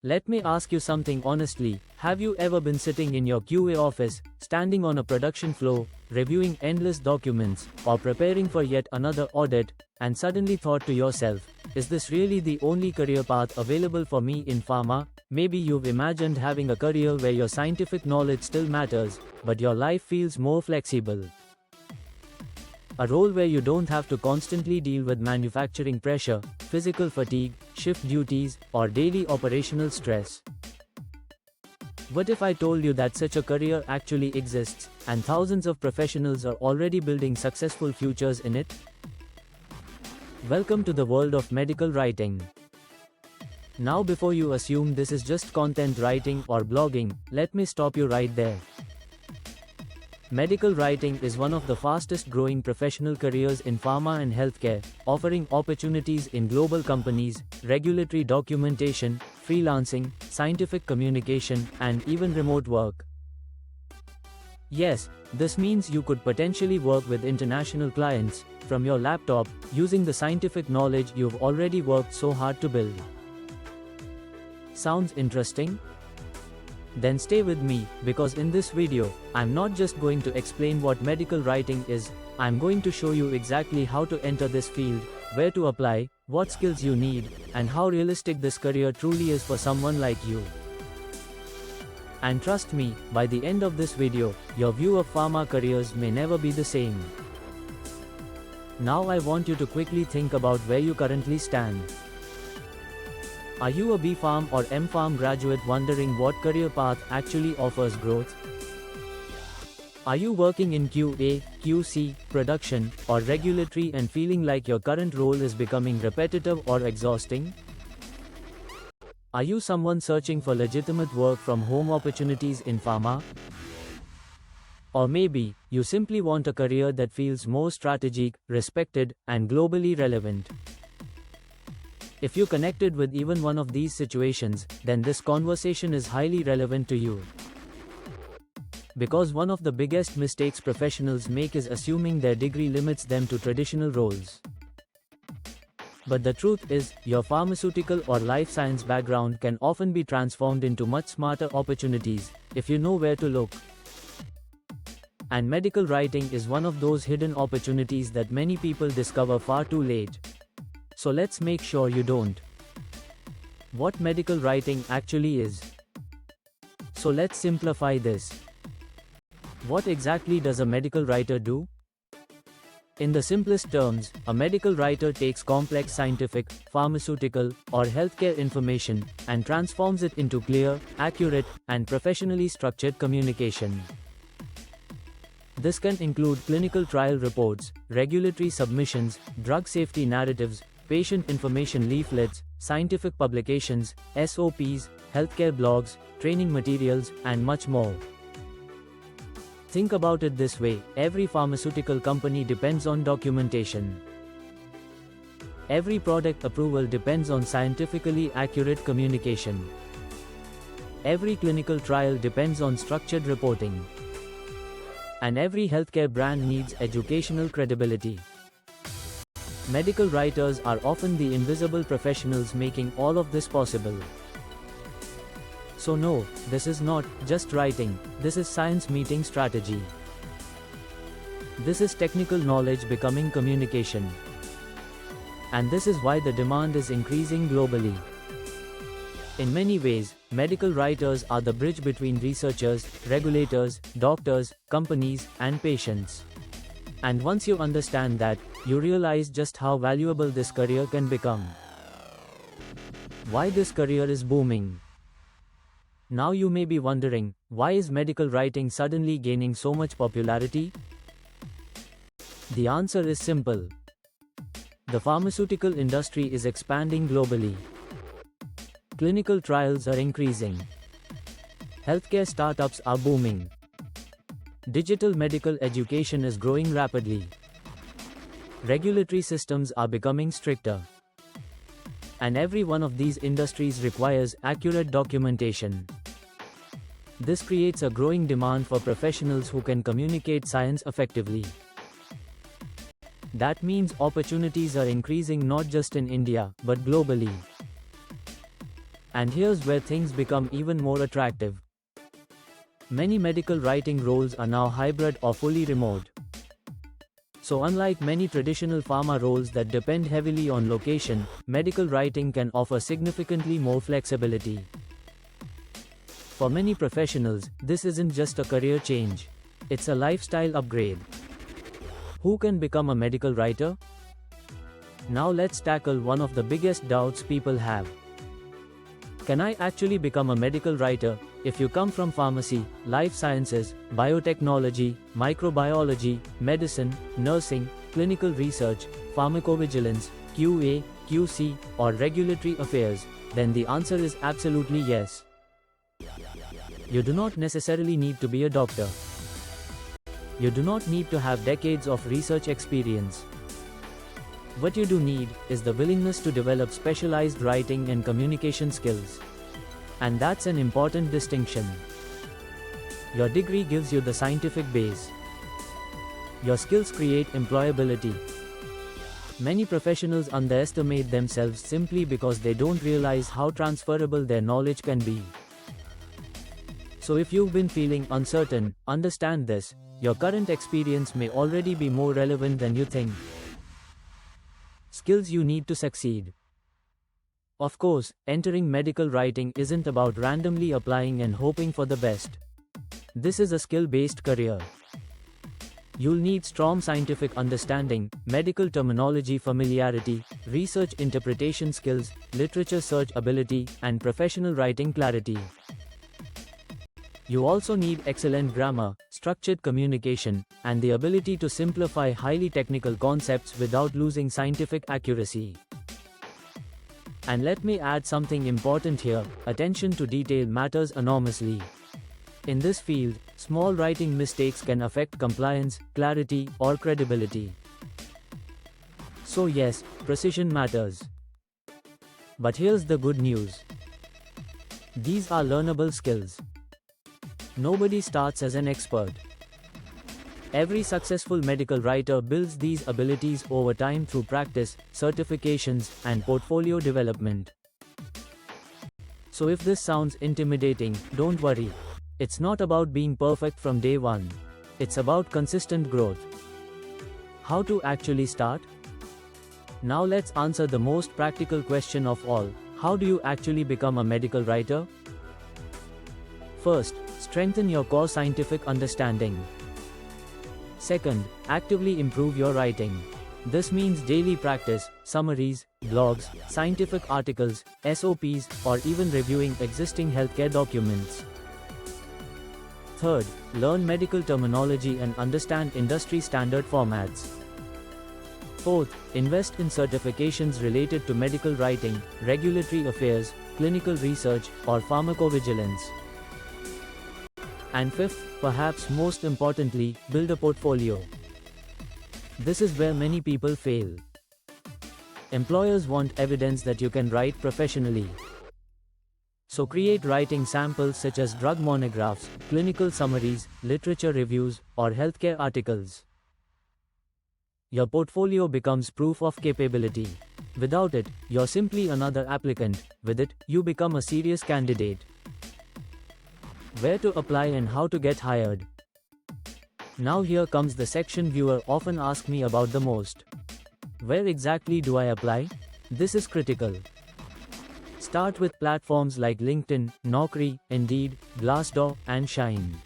Let me ask you something honestly. Have you ever been sitting in your QA office, standing on a production floor, reviewing endless documents, or preparing for yet another audit, and suddenly thought to yourself, is this really the only career path available for me in pharma? Maybe you've imagined having a career where your scientific knowledge still matters, but your life feels more flexible. A role where you don't have to constantly deal with manufacturing pressure, physical fatigue, shift duties, or daily operational stress. What if I told you that such a career actually exists, and thousands of professionals are already building successful futures in it? Welcome to the world of medical writing. Now, before you assume this is just content writing or blogging, let me stop you right there. Medical writing is one of the fastest growing professional careers in pharma and healthcare, offering opportunities in global companies, regulatory documentation, freelancing, scientific communication, and even remote work. Yes, this means you could potentially work with international clients from your laptop, using the scientific knowledge you've already worked so hard to build. Sounds interesting? Then stay with me, because in this video, I'm not just going to explain what medical writing is, I'm going to show you exactly how to enter this field, where to apply, what skills you need, and how realistic this career truly is for someone like you. And trust me, by the end of this video, your view of pharma careers may never be the same. Now I want you to quickly think about where you currently stand. Are you a B.Pharm or M.Pharm graduate wondering what career path actually offers growth? Are you working in QA, QC, production, or regulatory and feeling like your current role is becoming repetitive or exhausting? Are you someone searching for legitimate work from home opportunities in pharma? Or maybe, you simply want a career that feels more strategic, respected, and globally relevant. If you connected with even one of these situations, then this conversation is highly relevant to you. Because one of the biggest mistakes professionals make is assuming their degree limits them to traditional roles. But the truth is, your pharmaceutical or life science background can often be transformed into much smarter opportunities, if you know where to look. And medical writing is one of those hidden opportunities that many people discover far too late. So let's make sure you don't. What medical writing actually is. So let's simplify this. What exactly does a medical writer do? In the simplest terms, a medical writer takes complex scientific, pharmaceutical, or healthcare information and transforms it into clear, accurate, and professionally structured communication. This can include clinical trial reports, regulatory submissions, drug safety narratives, patient information leaflets, scientific publications, SOPs, healthcare blogs, training materials, and much more. Think about it this way, every pharmaceutical company depends on documentation. Every product approval depends on scientifically accurate communication. Every clinical trial depends on structured reporting. And every healthcare brand needs educational credibility. Medical writers are often the invisible professionals making all of this possible. So no, this is not just writing, this is science meeting strategy. This is technical knowledge becoming communication. And this is why the demand is increasing globally. In many ways, medical writers are the bridge between researchers, regulators, doctors, companies, and patients. And once you understand that, you realize just how valuable this career can become. Why this career is booming. Now you may be wondering, why is medical writing suddenly gaining so much popularity? The answer is simple. The pharmaceutical industry is expanding globally. Clinical trials are increasing. Healthcare startups are booming. Digital medical education is growing rapidly. Regulatory systems are becoming stricter. And every one of these industries requires accurate documentation. This creates a growing demand for professionals who can communicate science effectively. That means opportunities are increasing not just in India, but globally. And here's where things become even more attractive. Many medical writing roles are now hybrid or fully remote. So unlike many traditional pharma roles that depend heavily on location, medical writing can offer significantly more flexibility. For many professionals, this isn't just a career change. It's a lifestyle upgrade. Who can become a medical writer? Now let's tackle one of the biggest doubts people have. Can I actually become a medical writer? If you come from pharmacy, life sciences, biotechnology, microbiology, medicine, nursing, clinical research, pharmacovigilance, QA, QC, or regulatory affairs, then the answer is absolutely yes. You do not necessarily need to be a doctor. You do not need to have decades of research experience. What you do need is the willingness to develop specialized writing and communication skills. And that's an important distinction. Your degree gives you the scientific base. Your skills create employability. Many professionals underestimate themselves simply because they don't realize how transferable their knowledge can be. So if you've been feeling uncertain, understand this: your current experience may already be more relevant than you think. Skills you need to succeed. Of course, entering medical writing isn't about randomly applying and hoping for the best. This is a skill-based career. You'll need strong scientific understanding, medical terminology familiarity, research interpretation skills, literature search ability, and professional writing clarity. You also need excellent grammar, structured communication, and the ability to simplify highly technical concepts without losing scientific accuracy. And let me add something important here: attention to detail matters enormously. In this field, small writing mistakes can affect compliance, clarity, or credibility. So yes, precision matters. But here's the good news. These are learnable skills. Nobody starts as an expert. Every successful medical writer builds these abilities over time through practice, certifications, and portfolio development. So if this sounds intimidating, don't worry. It's not about being perfect from day one. It's about consistent growth. How to actually start? Now let's answer the most practical question of all: how do you actually become a medical writer? First, strengthen your core scientific understanding. Second, actively improve your writing. This means daily practice, summaries, blogs, scientific articles, SOPs, or even reviewing existing healthcare documents. Third, learn medical terminology and understand industry standard formats. Fourth, invest in certifications related to medical writing, regulatory affairs, clinical research, or pharmacovigilance. And fifth, perhaps most importantly, build a portfolio. This is where many people fail. Employers want evidence that you can write professionally. So create writing samples such as drug monographs, clinical summaries, literature reviews, or healthcare articles. Your portfolio becomes proof of capability. Without it, you're simply another applicant. With it, you become a serious candidate. Where to apply and how to get hired? Now here comes the section viewers often ask me about the most. Where exactly do I apply? This is critical. Start with platforms like LinkedIn, Naukri, Indeed, Glassdoor, and Shine.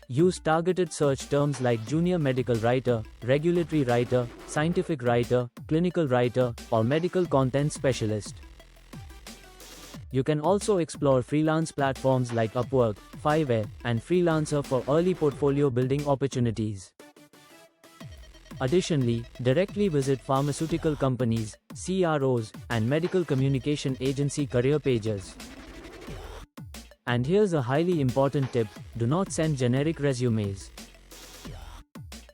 Use targeted search terms like junior medical writer, regulatory writer, scientific writer, clinical writer, or medical content specialist. You can also explore freelance platforms like Upwork, Fiverr, and Freelancer for early portfolio building opportunities. Additionally, directly visit pharmaceutical companies, CROs, and medical communication agency career pages. And here's a highly important tip: do not send generic resumes.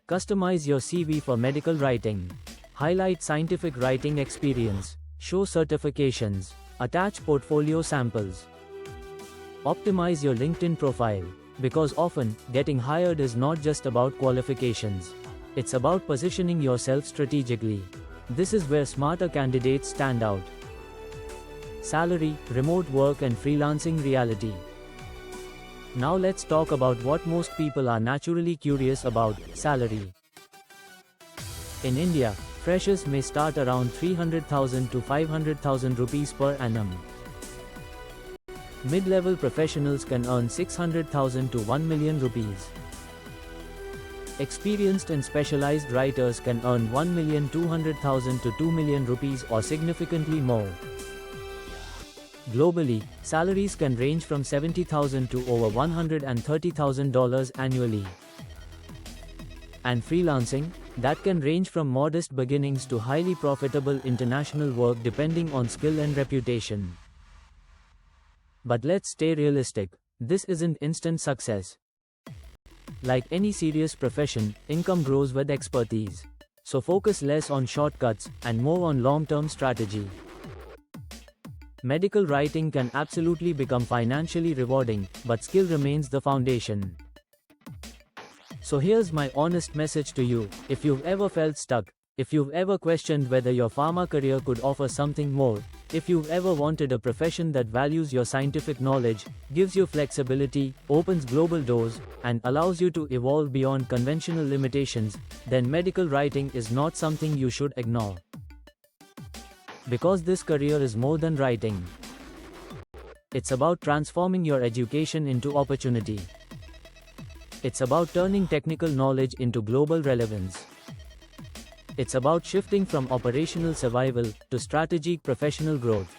Customize your CV for medical writing. Highlight scientific writing experience. Show certifications. Attach portfolio samples. Optimize your LinkedIn profile, because often, getting hired is not just about qualifications. It's about positioning yourself strategically. This is where smarter candidates stand out. salary, remote work and freelancing reality. Now let's talk about what most people are naturally curious about, salary. In India, freshers may start around 300,000 to 500,000 rupees per annum. Mid-level professionals can earn 600,000 to 1 million rupees. Experienced and specialized writers can earn 1,200,000 to 2 million rupees or significantly more. Globally, salaries can range from $70,000 to over $130,000 annually. And freelancing, that can range from modest beginnings to highly profitable international work depending on skill and reputation. But let's stay realistic. This isn't instant success. Like any serious profession, income grows with expertise. So focus less on shortcuts and more on long-term strategy. Medical writing can absolutely become financially rewarding, but skill remains the foundation. So here's my honest message to you: if you've ever felt stuck, if you've ever questioned whether your pharma career could offer something more, if you've ever wanted a profession that values your scientific knowledge, gives you flexibility, opens global doors, and allows you to evolve beyond conventional limitations, then medical writing is not something you should ignore. Because this career is more than writing. It's about transforming your education into opportunity. It's about turning technical knowledge into global relevance. It's about shifting from operational survival to strategic professional growth.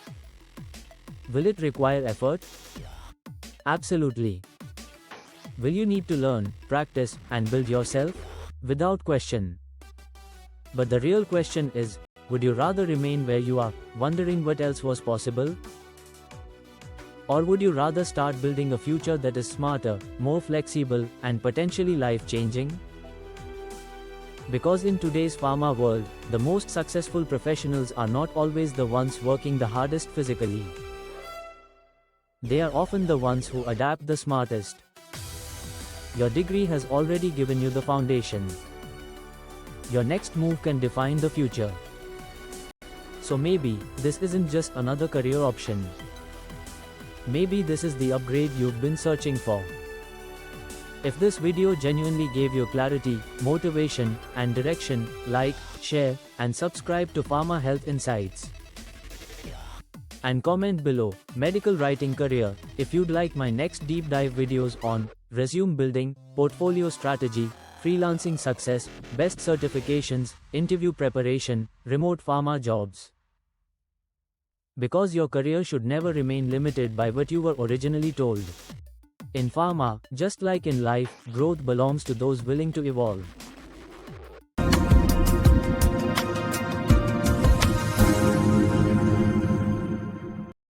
Will it require effort? Absolutely. Will you need to learn, practice, and build yourself? Without question. But the real question is, would you rather remain where you are, wondering what else was possible? Or would you rather start building a future that is smarter, more flexible, and potentially life-changing? Because in today's pharma world, the most successful professionals are not always the ones working the hardest physically. They are often the ones who adapt the smartest. Your degree has already given you the foundation. Your next move can define the future. So maybe, this isn't just another career option. Maybe this is the upgrade you've been searching for. If this video genuinely gave you clarity, motivation, and direction, like, share, and subscribe to Pharma Health Insights. And comment below, medical writing career, if you'd like my next deep dive videos on resume building, portfolio strategy, freelancing success, best certifications, interview preparation, remote pharma jobs. Because your career should never remain limited by what you were originally told. In pharma, just like in life, growth belongs to those willing to evolve.